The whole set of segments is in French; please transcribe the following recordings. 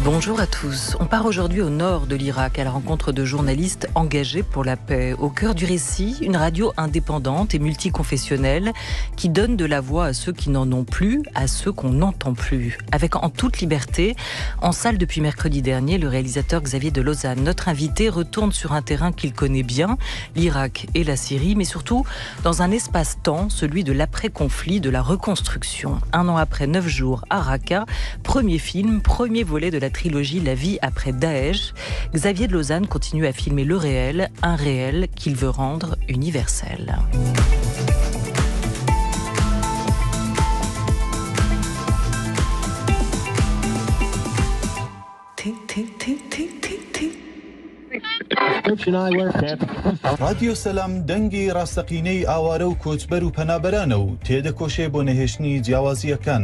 Bonjour à tous. On part aujourd'hui au nord de l'Irak à la rencontre de journalistes engagés pour la paix. Au cœur du récit, une radio indépendante et multiconfessionnelle qui donne de la voix à ceux qui n'en ont plus, à ceux qu'on n'entend plus. Avec En toute liberté, en salle depuis mercredi dernier, le réalisateur Xavier de Lozane, notre invité, retourne sur un terrain qu'il connaît bien, l'Irak et la Syrie, mais surtout dans un espace-temps, celui de l'après-conflit, de la reconstruction. 1 an après 9 jours à Raqqa, premier film, premier volet de la trilogie La vie après Daesh, Xavier de Lozane continue à filmer le réel, un réel qu'il veut rendre universel. رادیۆ سەلام دەنگی ڕاستەقینەی ئاوارە و کۆچبەر و پەنابەرانە و تێدەکۆشێ بۆ نەهێشتنی جیاوازیەکان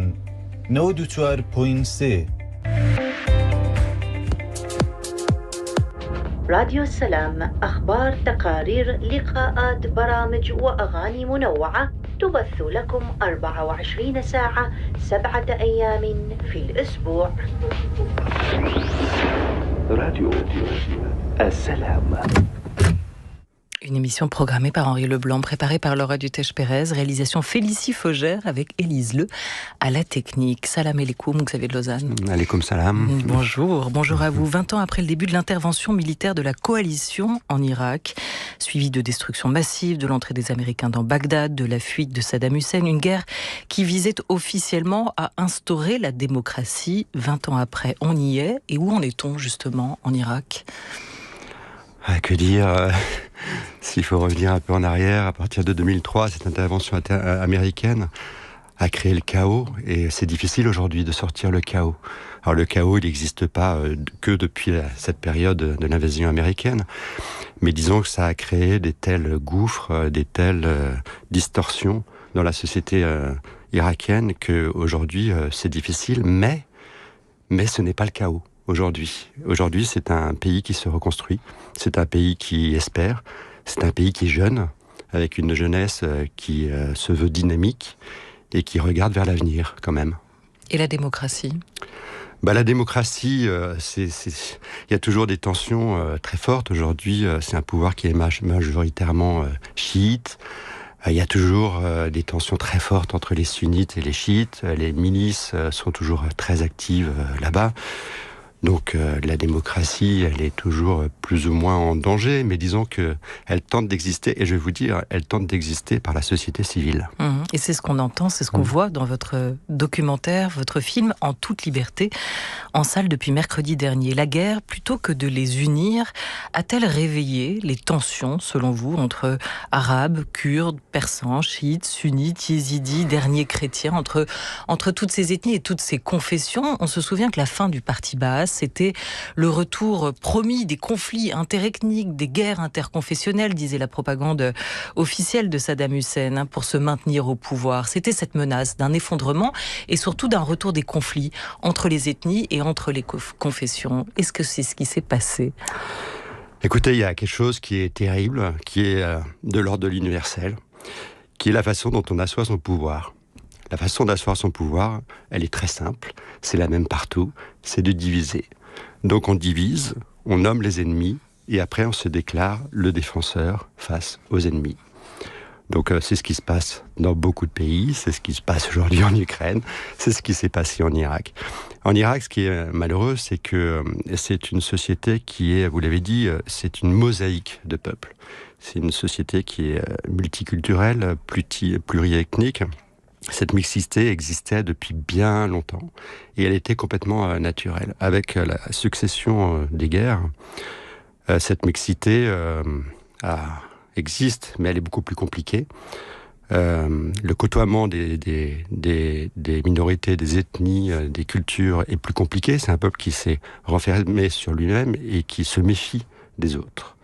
94.3 راديو السلام أخبار تقارير لقاءات برامج وأغاني منوعة تبث لكم 24 ساعة 7 أيام في الأسبوع. راديو السلام. Une émission programmée par Henri Leblanc, préparée par Laura Dutèche-Pérez, réalisation Félicie Faugère avec Élise Le à la technique. Salam alaikum, Xavier de Lozane. Alaikum salam. Bonjour à vous. 20 ans après le début de l'intervention militaire de la coalition en Irak, suivie de destruction massive, de l'entrée des Américains dans Bagdad, de la fuite de Saddam Hussein, une guerre qui visait officiellement à instaurer la démocratie. 20 ans après, on y est. Et où en est-on justement en Irak ? Que dire s'il faut revenir un peu en arrière, à partir de 2003, cette intervention américaine a créé le chaos et c'est difficile aujourd'hui de sortir le chaos. Alors le chaos, il n'existe pas que depuis cette période de l'invasion américaine, mais disons que ça a créé des tels gouffres, des telles distorsions dans la société irakienne qu'aujourd'hui c'est difficile, mais ce n'est pas le chaos. Aujourd'hui, c'est un pays qui se reconstruit, c'est un pays qui espère, c'est un pays qui est jeune, avec une jeunesse qui se veut dynamique et qui regarde vers l'avenir quand même. Et la démocratie ? La démocratie, il y a toujours des tensions très fortes. Aujourd'hui, c'est un pouvoir qui est majoritairement chiite. Il y a toujours des tensions très fortes entre les sunnites et les chiites. Les milices sont toujours très actives là-bas. Donc la démocratie, elle est toujours plus ou moins en danger, mais disons qu'elle tente d'exister, et je vais vous dire, elle tente d'exister par la société civile. Et c'est ce qu'on entend, c'est ce qu'on voit dans votre documentaire, votre film En toute liberté, en salle depuis mercredi dernier. La guerre, plutôt que de les unir, a-t-elle réveillé les tensions, selon vous, entre arabes, kurdes, persans, chiites, sunnites, yézidis, derniers chrétiens, entre toutes ces ethnies et toutes ces confessions? On se souvient que la fin du parti Baas, c'était le retour promis des conflits interethniques, des guerres interconfessionnelles, disait la propagande officielle de Saddam Hussein, pour se maintenir au pouvoir. C'était cette menace d'un effondrement et surtout d'un retour des conflits entre les ethnies et entre les confessions. Est-ce que c'est ce qui s'est passé ? Écoutez, il y a quelque chose qui est terrible, qui est de l'ordre de l'universel, qui est la façon dont on assoit son pouvoir. La façon d'asseoir son pouvoir, elle est très simple, c'est la même partout, c'est de diviser. Donc on divise, on nomme les ennemis, et après on se déclare le défenseur face aux ennemis. Donc c'est ce qui se passe dans beaucoup de pays, c'est ce qui se passe aujourd'hui en Ukraine, c'est ce qui s'est passé en Irak. En Irak, ce qui est malheureux, c'est que c'est une société qui est, vous l'avez dit, c'est une mosaïque de peuples. C'est une société qui est multiculturelle, pluriethnique. Cette mixité existait depuis bien longtemps et elle était complètement naturelle. Avec la succession des guerres, cette mixité existe, mais elle est beaucoup plus compliquée. Le côtoiement des minorités, des ethnies, des cultures est plus compliqué. C'est un peuple qui s'est renfermé sur lui-même et qui se méfie des autres.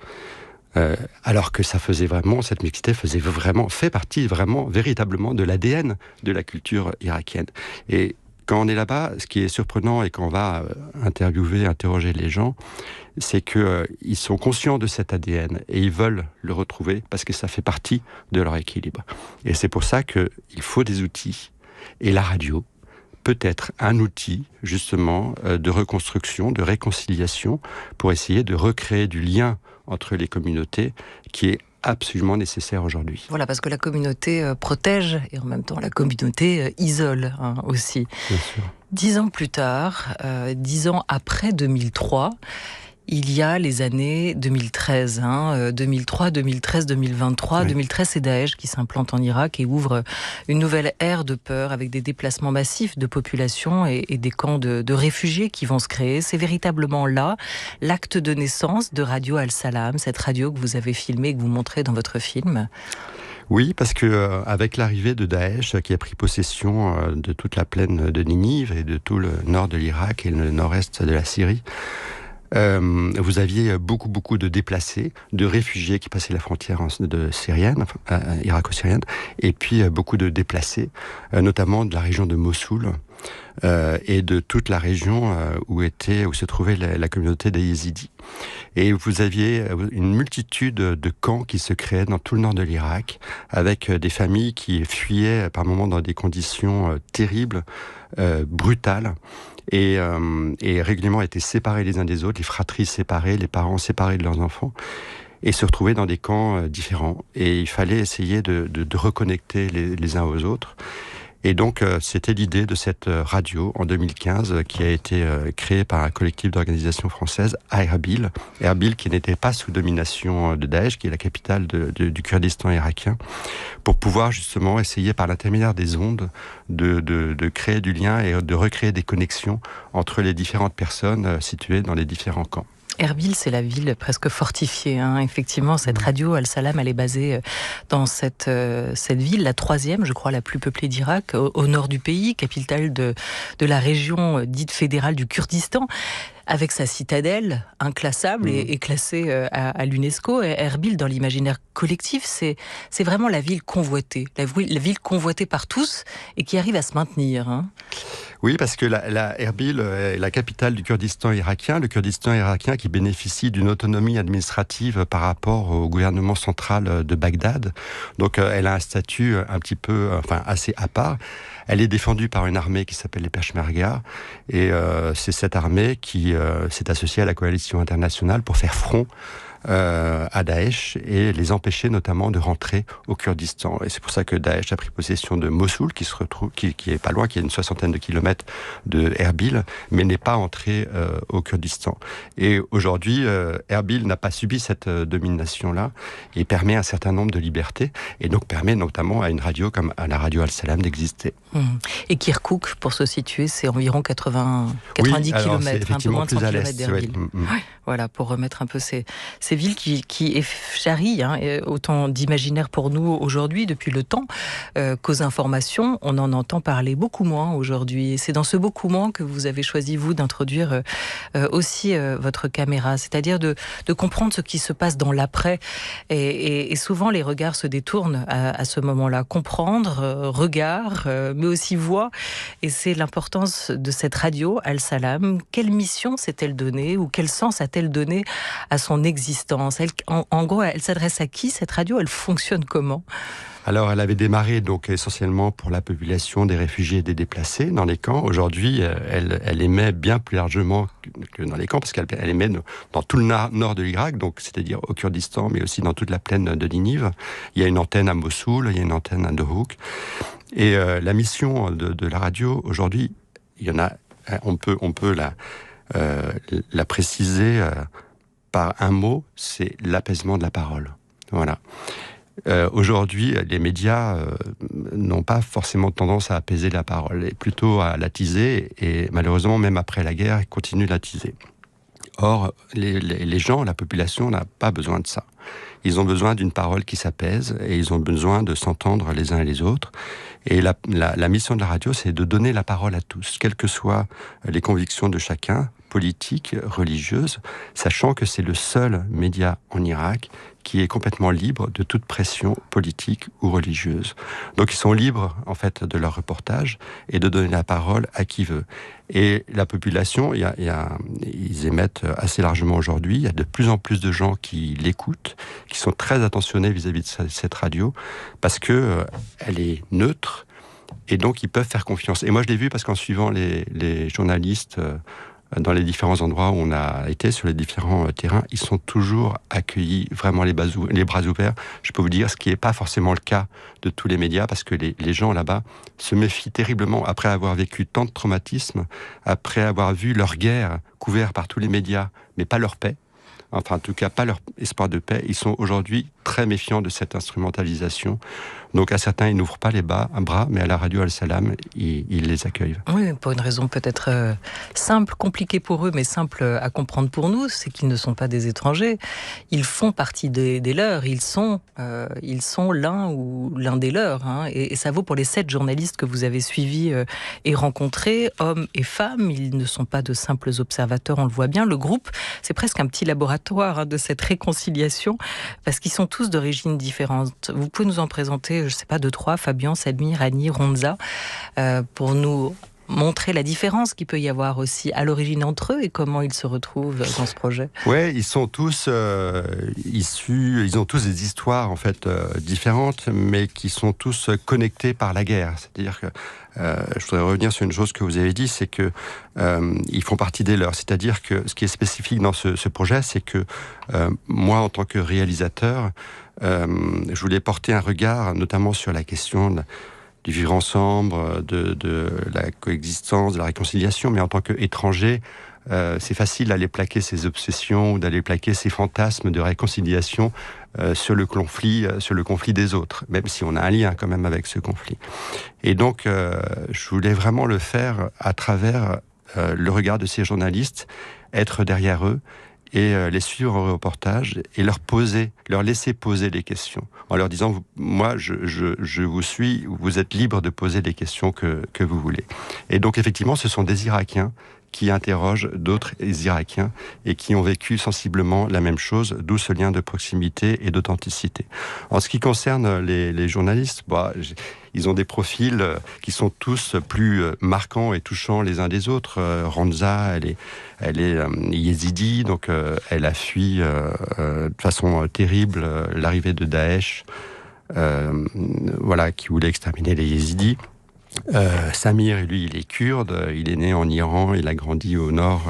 Alors que cette mixité fait partie véritablement de l'ADN de la culture irakienne. Et quand on est là-bas, ce qui est surprenant et quand on va interroger les gens, c'est qu'ils sont conscients de cet ADN et ils veulent le retrouver parce que ça fait partie de leur équilibre. Et c'est pour ça qu'il faut des outils. Et la radio peut être un outil, justement, de reconstruction, de réconciliation, pour essayer de recréer du lien entre les communautés, qui est absolument nécessaire aujourd'hui. Voilà, parce que la communauté protège, et en même temps la communauté isole aussi. Bien sûr. 10 ans plus tard, 10 ans après 2003, il y a les années 2013, 2003, 2013, 2023. Oui. 2013, c'est Daesh qui s'implante en Irak et ouvre une nouvelle ère de peur avec des déplacements massifs de population et des camps de réfugiés qui vont se créer. C'est véritablement là l'acte de naissance de Radio Al-Salam, cette radio que vous avez filmée, que vous montrez dans votre film. Oui, parce que avec l'arrivée de Daesh, qui a pris possession de toute la plaine de Ninive et de tout le nord de l'Irak et le nord-est de la Syrie, vous aviez beaucoup de déplacés, de réfugiés qui passaient la frontière syrienne, irako-syrienne, et puis beaucoup de déplacés, notamment de la région de Mossoul et de toute la région où se trouvait la communauté des Yézidis. Et vous aviez une multitude de camps qui se créaient dans tout le nord de l'Irak, avec des familles qui fuyaient par moments dans des conditions terribles, brutales, et régulièrement étaient séparés les uns des autres, les fratries séparées, les parents séparés de leurs enfants, et se retrouvaient dans des camps différents. Et il fallait essayer de reconnecter les uns aux autres. Et donc, c'était l'idée de cette radio en 2015 qui a été créée par un collectif d'organisations françaises, Erbil. Erbil qui n'était pas sous domination de Daesh, qui est la capitale du Kurdistan irakien, pour pouvoir justement essayer par l'intermédiaire des ondes de créer du lien et de recréer des connexions entre les différentes personnes situées dans les différents camps. Erbil, c'est la ville presque fortifiée. Effectivement, cette radio Al-Salam, elle est basée dans cette ville, la troisième, je crois, la plus peuplée d'Irak, au nord du pays, capitale de la région dite fédérale du Kurdistan, avec sa citadelle inclassable et classée à l'UNESCO. Et Erbil, dans l'imaginaire collectif, c'est vraiment la ville convoitée, la ville convoitée par tous et qui arrive à se maintenir. Oui, parce que Erbil est la capitale du Kurdistan irakien, le Kurdistan irakien qui bénéficie d'une autonomie administrative par rapport au gouvernement central de Bagdad. Donc elle a un statut un petit peu, assez à part. Elle est défendue par une armée qui s'appelle les Peshmerga, et c'est cette armée qui s'est associée à la coalition internationale pour faire front à Daesh et les empêcher notamment de rentrer au Kurdistan. Et c'est pour ça que Daesh a pris possession de Mossoul, qui est pas loin, qui est une 60aine de kilomètres de Erbil, mais n'est pas entré au Kurdistan. Et aujourd'hui, Erbil n'a pas subi cette domination-là et permet un certain nombre de libertés, et donc permet notamment à une radio comme à la radio Al-Salam d'exister. Et Kirkouk, pour se situer, c'est environ 90 kilomètres, un peu moins de 100 kilomètres d'Erbil. Voilà, pour remettre un peu ces villes qui charrient autant d'imaginaire pour nous aujourd'hui, depuis le temps, qu'aux informations, on en entend parler beaucoup moins aujourd'hui. Et c'est dans ce beaucoup moins que vous avez choisi, vous, d'introduire aussi votre caméra, c'est-à-dire de comprendre ce qui se passe dans l'après. Et souvent, les regards se détournent à ce moment-là. Comprendre, regard, mais aussi voix. Et c'est l'importance de cette radio, Al-Salam. Quelle mission s'est-elle donnée, ou quel sens a-t-elle donné à son existence? En gros, elle s'adresse à qui, cette radio? Elle fonctionne comment? Alors, elle avait démarré donc essentiellement pour la population des réfugiés et des déplacés dans les camps. Aujourd'hui, elle émet bien plus largement que dans les camps, parce qu'elle émet dans tout le nord de l'Irak, donc c'est-à-dire au Kurdistan, mais aussi dans toute la plaine de Ninive. Il y a une antenne à Mossoul, il y a une antenne à Dohuk. Et la mission de la radio aujourd'hui, il y en a. On peut la préciser par un mot, c'est l'apaisement de la parole. Voilà. Aujourd'hui, les médias n'ont pas forcément tendance à apaiser la parole, et plutôt à l'attiser, et malheureusement, même après la guerre, ils continuent de l'attiser. Or, les gens, la population n'a pas besoin de ça. Ils ont besoin d'une parole qui s'apaise, et ils ont besoin de s'entendre les uns et les autres. Et la mission de la radio, c'est de donner la parole à tous, quelles que soient les convictions de chacun, politiques, religieuses, sachant que c'est le seul média en Irak qui est complètement libre de toute pression politique ou religieuse. Donc ils sont libres, en fait, de leur reportage et de donner la parole à qui veut. Et la population, ils émettent assez largement aujourd'hui. Il y a de plus en plus de gens qui l'écoutent, qui sont très attentionnés vis-à-vis de cette radio, parce que elle est neutre, Et donc, ils peuvent faire confiance. Et moi, je l'ai vu parce qu'en suivant les journalistes dans les différents endroits où on a été, sur les différents terrains, ils sont toujours accueillis vraiment les bras ouverts. Je peux vous dire, ce qui n'est pas forcément le cas de tous les médias, parce que les gens là-bas se méfient terriblement après avoir vécu tant de traumatismes, après avoir vu leur guerre couverte par tous les médias, mais pas leur paix. Enfin, en tout cas, pas leur espoir de paix. Ils sont aujourd'hui très méfiants de cette instrumentalisation. Donc, à certains, ils n'ouvrent pas les bras, mais à la radio Al-Salam, ils les accueillent. Oui, pour une raison peut-être simple, compliquée pour eux, mais simple à comprendre pour nous, c'est qu'ils ne sont pas des étrangers. Ils font partie des leurs. Ils sont l'un des leurs. Hein. Et ça vaut pour les 7 journalistes que vous avez suivis et rencontrés, hommes et femmes. Ils ne sont pas de simples observateurs, on le voit bien. Le groupe, c'est presque un petit laboratoire de cette réconciliation, parce qu'ils sont tous d'origines différentes. Vous pouvez nous en présenter, je ne sais pas, 2-3, Fabian, Salmi, Rani, Ronza, pour nous montrer la différence qu'il peut y avoir aussi à l'origine entre eux et comment ils se retrouvent dans ce projet. Ouais, ils sont tous issus, ils ont tous des histoires en fait différentes, mais qui sont tous connectés par la guerre. C'est-à-dire que je voudrais revenir sur une chose que vous avez dit, c'est que ils font partie des leurs. C'est-à-dire que ce qui est spécifique dans ce projet, c'est que moi, en tant que réalisateur, je voulais porter un regard, notamment sur la question du vivre ensemble, de la coexistence, de la réconciliation, mais en tant qu'étranger, c'est facile d'aller plaquer ses obsessions ou d'aller plaquer ses fantasmes de réconciliation sur le conflit des autres, même si on a un lien quand même avec ce conflit. Et donc, je voulais vraiment le faire à travers le regard de ces journalistes, être derrière eux, et les suivre en reportage et leur laisser poser des questions en leur disant moi je vous suis, vous êtes libre de poser les questions que vous voulez. Et donc effectivement ce sont des Irakiens qui interrogent d'autres Irakiens et qui ont vécu sensiblement la même chose, d'où ce lien de proximité et d'authenticité. En ce qui concerne les journalistes, ils ont des profils qui sont tous plus marquants et touchants les uns des autres. Ronza, elle est yézidi, donc elle a fui de façon terrible l'arrivée de Daesh, qui voulait exterminer les yézidis. Samir, lui, il est kurde, il est né en Iran, il a grandi au nord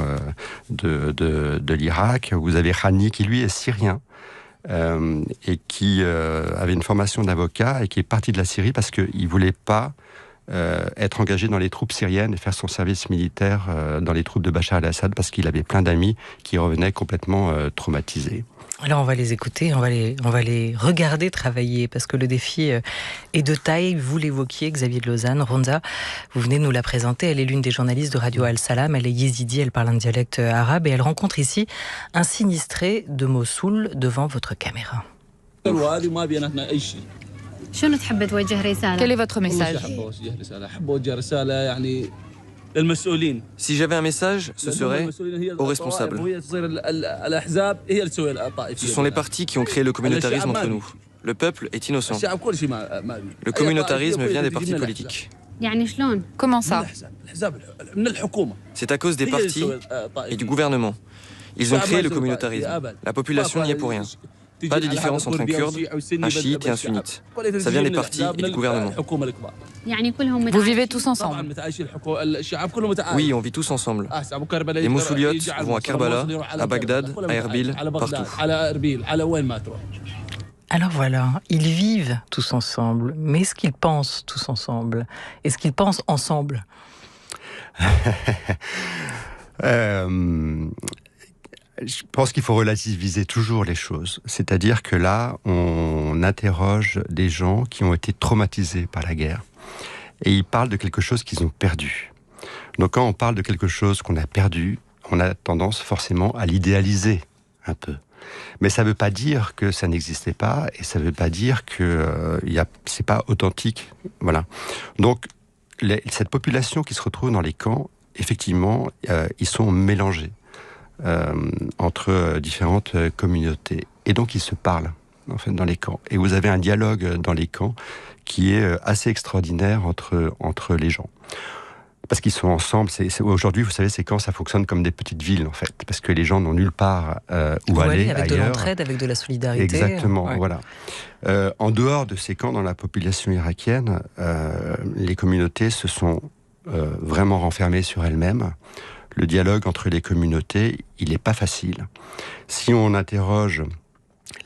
de l'Irak. Vous avez Rani, qui lui est syrien, et qui avait une formation d'avocat et qui est parti de la Syrie parce qu'il ne voulait pas être engagé dans les troupes syriennes et faire son service militaire dans les troupes de Bachar al-Assad parce qu'il avait plein d'amis qui revenaient complètement traumatisés. Alors on va les écouter, on va les regarder travailler, parce que le défi est de taille. Vous l'évoquiez, Xavier de Lausanne. Ronza, vous venez de nous la présenter, elle est l'une des journalistes de Radio Al-Salam, elle est yézidi, elle parle un dialecte arabe et elle rencontre ici un sinistré de Mossoul devant votre caméra. Quel est votre message ? Si j'avais un message, ce serait aux responsables. Ce sont les partis qui ont créé le communautarisme entre nous. Le peuple est innocent. Le communautarisme vient des partis politiques. Comment ça ? C'est à cause des partis et du gouvernement. Ils ont créé le communautarisme. La population n'y est pour rien. Pas de différence entre un kurde, un chiite et un sunnite. Ça vient des partis et du gouvernement. Vous vivez tous ensemble ? Oui, on vit tous ensemble. Les Mossouliotes vont à Kerbala, à Bagdad, à Erbil, partout. Alors voilà, ils vivent tous ensemble, mais est-ce qu'ils pensent tous ensemble ? Est-ce qu'ils pensent ensemble ? Je pense qu'il faut relativiser toujours les choses. C'est-à-dire que là, on interroge des gens qui ont été traumatisés par la guerre. Et ils parlent de quelque chose qu'ils ont perdu. Donc quand on parle de quelque chose qu'on a perdu, on a tendance forcément à l'idéaliser un peu. Mais ça ne veut pas dire que ça n'existait pas, et ça ne veut pas dire que c'est pas authentique. Voilà. Donc cette population qui se retrouve dans les camps, effectivement, ils sont mélangés. Entre différentes communautés. Et donc, ils se parlent, en fait, dans les camps. Et vous avez un dialogue dans les camps qui est assez extraordinaire entre les gens. Parce qu'ils sont ensemble. Aujourd'hui, vous savez, ces camps, ça fonctionne comme des petites villes, en fait. Parce que les gens n'ont nulle part où aller avec ailleurs. De l'entraide, avec de la solidarité. Exactement, voilà. En dehors de ces camps, dans la population irakienne, les communautés se sont vraiment renfermées sur elles-mêmes. Le dialogue entre les communautés, il n'est pas facile. Si on interroge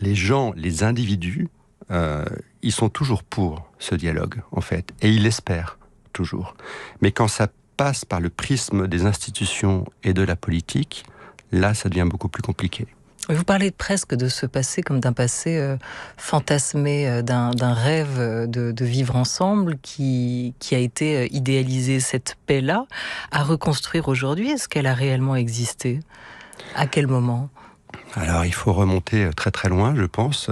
les gens, les individus, ils sont toujours pour ce dialogue, en fait. Et ils l'espèrent. Toujours. Mais quand ça passe par le prisme des institutions et de la politique, là, ça devient beaucoup plus compliqué. Vous parlez presque de ce passé comme d'un passé fantasmé, d'un rêve de vivre ensemble qui a été idéalisé. Cette paix-là, à reconstruire aujourd'hui, est-ce qu'elle a réellement existé ? À quel moment ? Alors, il faut remonter très très loin, je pense.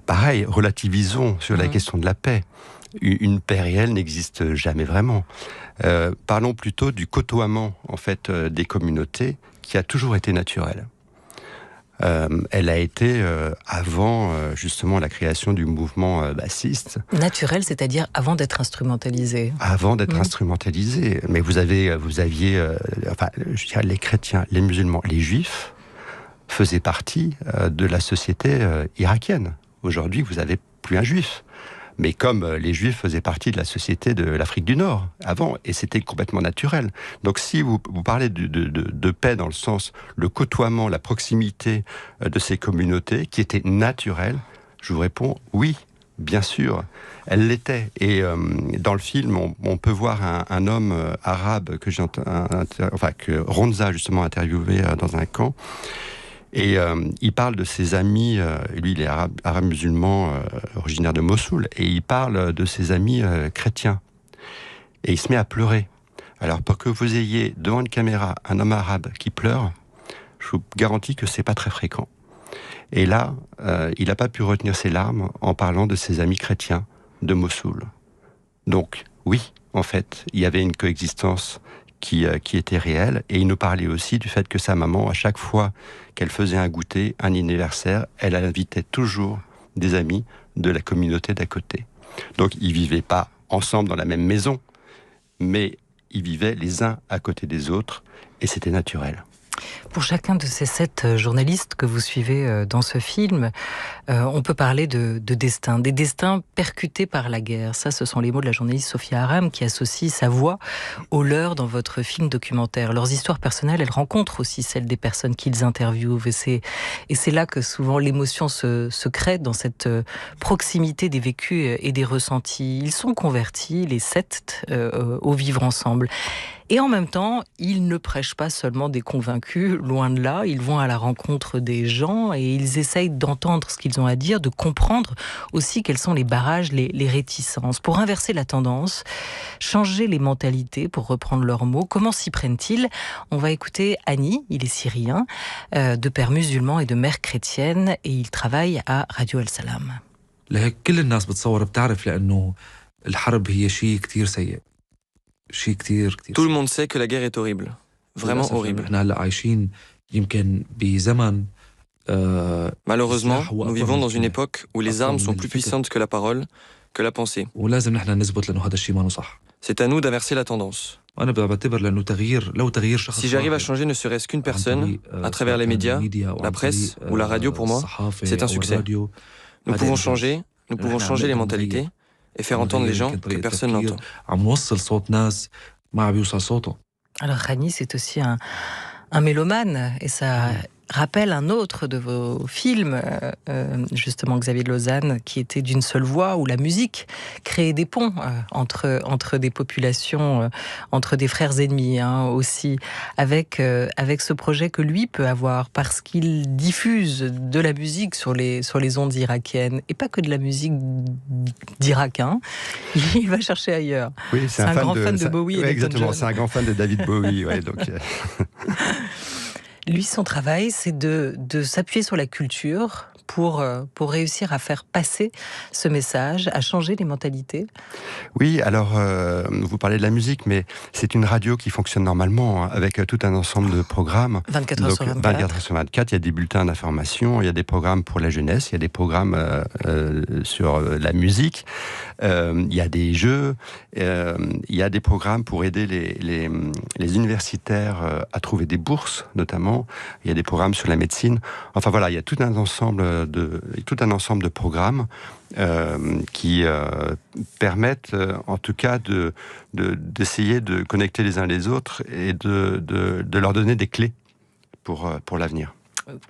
Pareil, relativisons sur la question de la paix. Une paix réelle n'existe jamais vraiment. Parlons plutôt du côtoiement, en fait, des communautés qui a toujours été naturelle. Elle a été avant, justement, la création du mouvement bassiste. Naturel, c'est-à-dire avant d'être instrumentalisé. Avant d'être instrumentalisé. Mais vous aviez, enfin, je dirais, les chrétiens, les musulmans, les juifs faisaient partie de la société irakienne. Aujourd'hui, vous n'avez plus un juif. Mais comme les Juifs faisaient partie de la société de l'Afrique du Nord avant, et c'était complètement naturel. Donc si vous parlez de paix dans le sens, le côtoiement, la proximité de ces communautés qui étaient naturelles, je vous réponds oui, bien sûr, elle l'était. Et dans le film, on peut voir un homme arabe que que Ronza justement interviewé dans un camp. Et il parle de ses amis, lui il est arabe musulman, originaire de Mossoul, et il parle de ses amis chrétiens. Et il se met à pleurer. Alors pour que vous ayez devant une caméra un homme arabe qui pleure, je vous garantis que c'est pas très fréquent. Et là, il n'a pas pu retenir ses larmes en parlant de ses amis chrétiens de Mossoul. Donc oui, en fait, il y avait une coexistence qui était réelle, et il nous parlait aussi du fait que sa maman, à chaque fois qu'elle faisait un goûter, un anniversaire, elle invitait toujours des amis de la communauté d'à côté. Donc ils vivaient pas ensemble dans la même maison, mais ils vivaient les uns à côté des autres, et c'était naturel. Pour chacun de ces 7 journalistes que vous suivez dans ce film, on peut parler de destin, des destins percutés par la guerre. Ça, ce sont les mots de la journaliste Sophia Aram qui associe sa voix aux leurs dans votre film documentaire. Leurs histoires personnelles, elles rencontrent aussi celles des personnes qu'ils interviewent. Et c'est là que souvent l'émotion se crée dans cette proximité des vécus et des ressentis. Ils sont convertis, les 7, au vivre ensemble. Et en même temps, ils ne prêchent pas seulement des convaincus, loin de là. Ils vont à la rencontre des gens et ils essayent d'entendre ce qu'ils ont à dire, de comprendre aussi quels sont les barrages, les réticences. Pour inverser la tendance, changer les mentalités, pour reprendre leurs mots, comment s'y prennent-ils ? On va écouter Hani, il est syrien, de père musulman et de mère chrétienne, et il travaille à Radio El Salam. كل الناس بتصور بتعرف لأنه الحرب هي شيء كتير سيء. Tout le monde sait que la guerre est horrible, vraiment horrible. Malheureusement, nous vivons dans une époque où les armes sont plus puissantes que la parole, que la pensée. C'est à nous d'inverser la tendance. Si j'arrive à changer ne serait-ce qu'une personne, à travers les médias, la presse ou la radio pour moi, c'est un succès. Nous pouvons changer les mentalités, et faire entendre les gens que personne n'entend. Alors Hani, c'est aussi un mélomane, et ça rappelle un autre de vos films, justement Xavier de Lausanne, qui était d'une seule voix, où la musique créait des ponts entre des populations, entre des frères ennemis, aussi, avec ce projet que lui peut avoir, parce qu'il diffuse de la musique sur les ondes irakiennes, et pas que de la musique d'Irak, il va chercher ailleurs. Oui, c'est un grand fan de Bowie. Oui, exactement, c'est un grand fan de David Bowie. Ouais, donc... Lui, son travail, c'est de s'appuyer sur la culture pour réussir à faire passer ce message, à changer les mentalités? Oui, alors vous parlez de la musique, mais c'est une radio qui fonctionne normalement avec tout un ensemble de programmes. 24 heures sur 24. 24 heures sur 24, il y a des bulletins d'information, il y a des programmes pour la jeunesse, il y a des programmes sur la musique, il y a des jeux, il y a des programmes pour aider les universitaires à trouver des bourses, notamment. Il y a des programmes sur la médecine. Enfin voilà, il y a tout un ensemble de programmes qui permettent, en tout cas, d'essayer de connecter les uns les autres et de leur donner des clés pour l'avenir.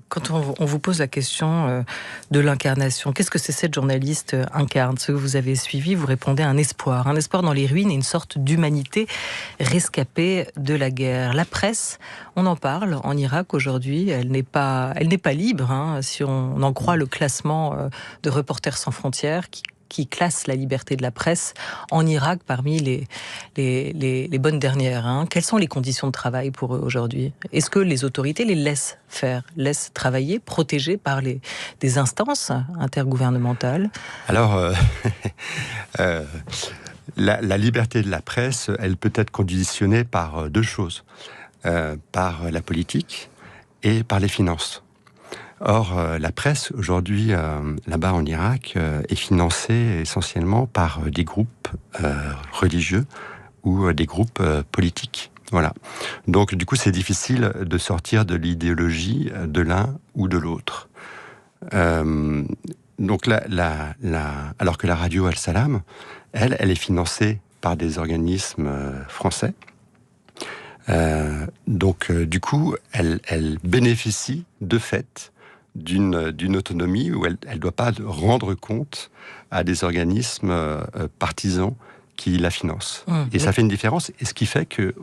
Quand on vous pose la question de l'incarnation, qu'est-ce que cette journaliste incarne? Ce que vous avez suivi, vous répondez un espoir dans les ruines et une sorte d'humanité rescapée de la guerre. La presse, on en parle en Irak aujourd'hui, elle n'est pas libre, hein, si on en croit le classement de Reporters sans frontières qui classe la liberté de la presse en Irak parmi les bonnes dernières. Hein. Quelles sont les conditions de travail pour eux aujourd'hui? Est-ce que les autorités les laissent faire, laissent travailler, protégés par des instances intergouvernementales? Alors, la liberté de la presse, elle peut être conditionnée par deux choses. Par la politique et par les finances. Or, la presse, aujourd'hui, là-bas en Irak, est financée essentiellement par des groupes religieux ou des groupes politiques. Voilà. Donc, du coup, c'est difficile de sortir de l'idéologie de l'un ou de l'autre. Donc, alors que la radio Al-Salam, elle est financée par des organismes français. Donc, du coup, elle bénéficie de fait d'une autonomie où elle ne doit pas rendre compte à des organismes partisans qui la financent. Et ça fait une différence, et ce qui fait que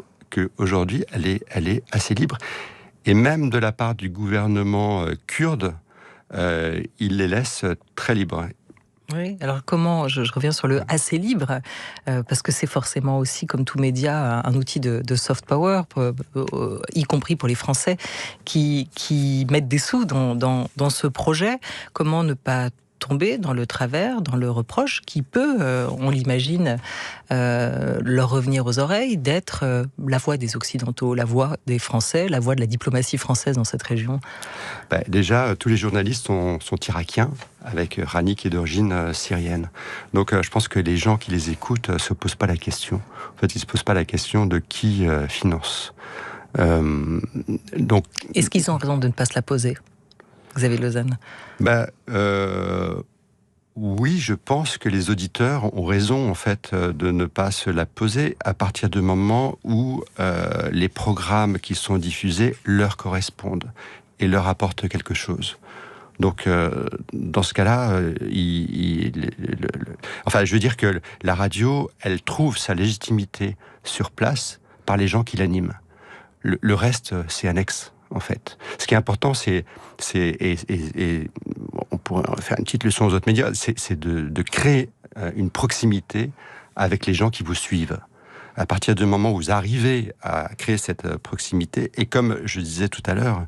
aujourd'hui elle est assez libre. Et même de la part du gouvernement kurde, il les laisse très libres. Oui, alors comment, je reviens sur le assez libre, parce que c'est forcément aussi, comme tout média, un outil de soft power, y compris pour les Français qui mettent des sous dans ce projet. Comment ne pas tomber dans le travers, dans le reproche qui peut, on l'imagine, leur revenir aux oreilles, d'être la voix des Occidentaux, la voix des Français, la voix de la diplomatie française dans cette région? Déjà, tous les journalistes sont irakiens, avec Rani qui est d'origine syrienne. Donc je pense que les gens qui les écoutent ne se posent pas la question. En fait, ils ne se posent pas la question de qui finance. Donc, est-ce qu'ils ont raison de ne pas se la poser, Xavier Lausanne? Oui, je pense que les auditeurs ont raison en fait de ne pas se la poser à partir du moment où les programmes qui sont diffusés leur correspondent et leur apportent quelque chose. Donc, dans ce cas-là, je veux dire que la radio, elle trouve sa légitimité sur place par les gens qui l'animent. Le reste, c'est annexe. En fait, ce qui est important, c'est on pourrait faire une petite leçon aux autres médias, c'est de créer une proximité avec les gens qui vous suivent. À partir du moment où vous arrivez à créer cette proximité, et comme je disais tout à l'heure,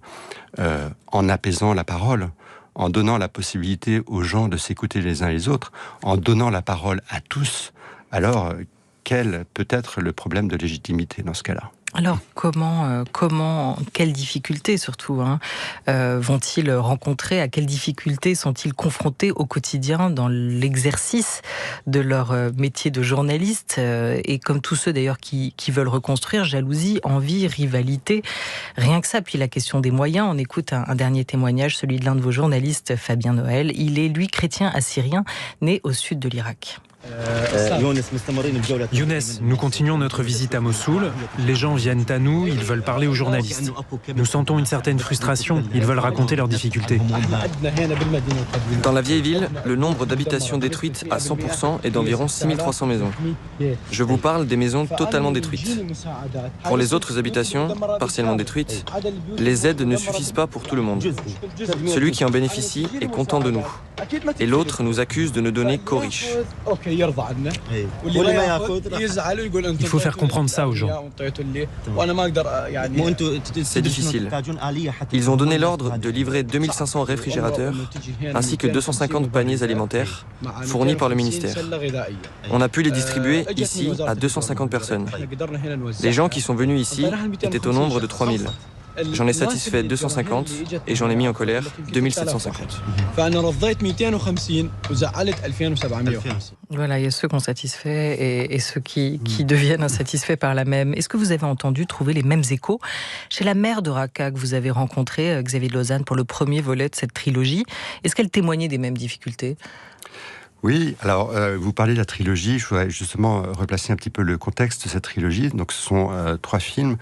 en apaisant la parole, en donnant la possibilité aux gens de s'écouter les uns les autres, en donnant la parole à tous, alors quel peut être le problème de légitimité dans ce cas-là? Alors, quelles difficultés surtout vont-ils rencontrer? À quelles difficultés sont-ils confrontés au quotidien dans l'exercice de leur métier de journaliste? Et comme tous ceux d'ailleurs qui veulent reconstruire, jalousie, envie, rivalité, rien que ça. Puis la question des moyens, on écoute un dernier témoignage, celui de l'un de vos journalistes, Fabien Noël. Il est, lui, chrétien assyrien, né au sud de l'Irak. Younes, nous continuons notre visite à Mossoul. Les gens viennent à nous, ils veulent parler aux journalistes. Nous sentons une certaine frustration, ils veulent raconter leurs difficultés. Dans la vieille ville, le nombre d'habitations détruites à 100% est d'environ 6300 maisons. Je vous parle des maisons totalement détruites. Pour les autres habitations, partiellement détruites, les aides ne suffisent pas pour tout le monde. Celui qui en bénéficie est content de nous. Et l'autre nous accuse de ne donner qu'aux riches. Il faut faire comprendre ça aux gens. C'est difficile. Ils ont donné l'ordre de livrer 2500 réfrigérateurs ainsi que 250 paniers alimentaires fournis par le ministère. On a pu les distribuer ici à 250 personnes. Les gens qui sont venus ici étaient au nombre de 3000. J'en ai satisfait 250 et j'en ai mis en colère 2750. Voilà, il y a ceux qu'on satisfait et ceux qui deviennent insatisfaits par la même. Est-ce que vous avez entendu trouver les mêmes échos chez la mère de Raqqa que vous avez rencontrée, Xavier de Lausanne, pour le premier volet de cette trilogie? Est-ce qu'elle témoignait des mêmes difficultés? Oui, alors vous parlez de la trilogie, je voudrais justement replacer un petit peu le contexte de cette trilogie. Donc ce sont 3 films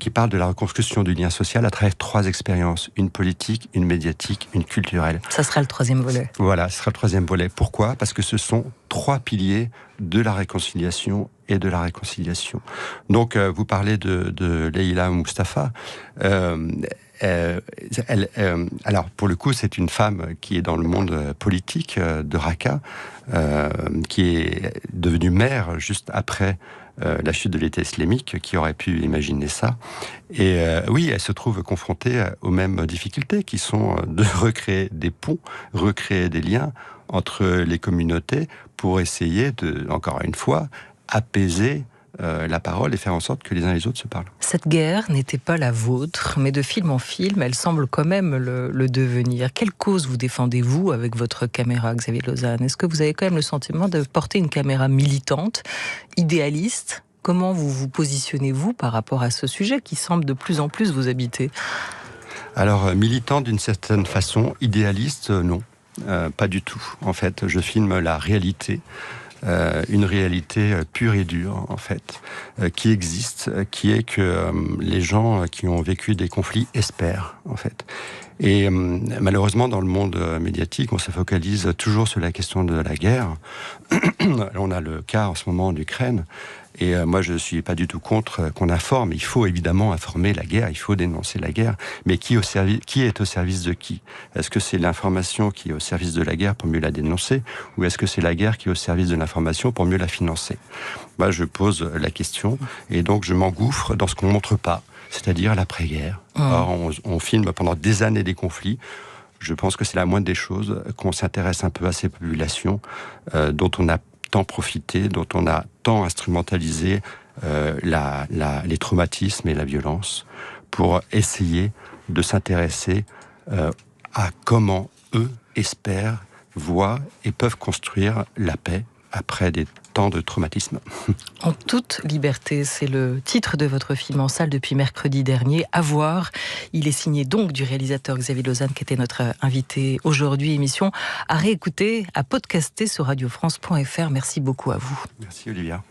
qui parlent de la reconstruction du lien social à travers 3 expériences, une politique, une médiatique, une culturelle. Ça sera le 3e volet. Voilà, ce sera le 3e volet. Pourquoi? Parce que ce sont 3 piliers de la réconciliation et de la réconciliation. Donc vous parlez de Leïla Mustafa. Alors, pour le coup, c'est une femme qui est dans le monde politique de Raqqa, qui est devenue mère juste après la chute de l'État islamique. Qui aurait pu imaginer ça? Et oui, elle se trouve confrontée aux mêmes difficultés, qui sont de recréer des ponts, recréer des liens entre les communautés pour essayer de, encore une fois, apaiser la parole et faire en sorte que les uns et les autres se parlent. Cette guerre n'était pas la vôtre, mais de film en film, elle semble quand même le devenir. Quelle cause vous défendez-vous avec votre caméra, Xavier de Lausanne? Est-ce que vous avez quand même le sentiment de porter une caméra militante, idéaliste? Comment vous vous positionnez-vous par rapport à ce sujet qui semble de plus en plus vous habiter? Alors, militant d'une certaine façon, idéaliste, non. Pas du tout. En fait, je filme la réalité. Une réalité pure et dure, en fait, qui existe, qui est que les gens qui ont vécu des conflits espèrent, en fait. Et malheureusement, dans le monde médiatique, on se focalise toujours sur la question de la guerre. On a le cas en ce moment en Ukraine. Et moi, je ne suis pas du tout contre qu'on informe. Il faut évidemment informer la guerre, il faut dénoncer la guerre. Mais qui est au service de qui? Est-ce que c'est l'information qui est au service de la guerre pour mieux la dénoncer? Ou est-ce que c'est la guerre qui est au service de l'information pour mieux la financer? Moi, je pose la question et donc je m'engouffre dans ce qu'on ne montre pas, c'est-à-dire l'après-guerre. Or, on filme pendant des années des conflits. Je pense que c'est la moindre des choses qu'on s'intéresse un peu à ces populations dont on a tant profité, dont on a tant instrumentalisé les traumatismes et la violence pour essayer de s'intéresser à comment eux espèrent, voient et peuvent construire la paix après des temps de traumatisme. En toute liberté, c'est le titre de votre film en salle depuis mercredi dernier, À voir. Il est signé donc du réalisateur Xavier de Lausanne, qui était notre invité aujourd'hui. Émission à réécouter, à podcaster sur radiofrance.fr. Merci beaucoup à vous. Merci Olivia.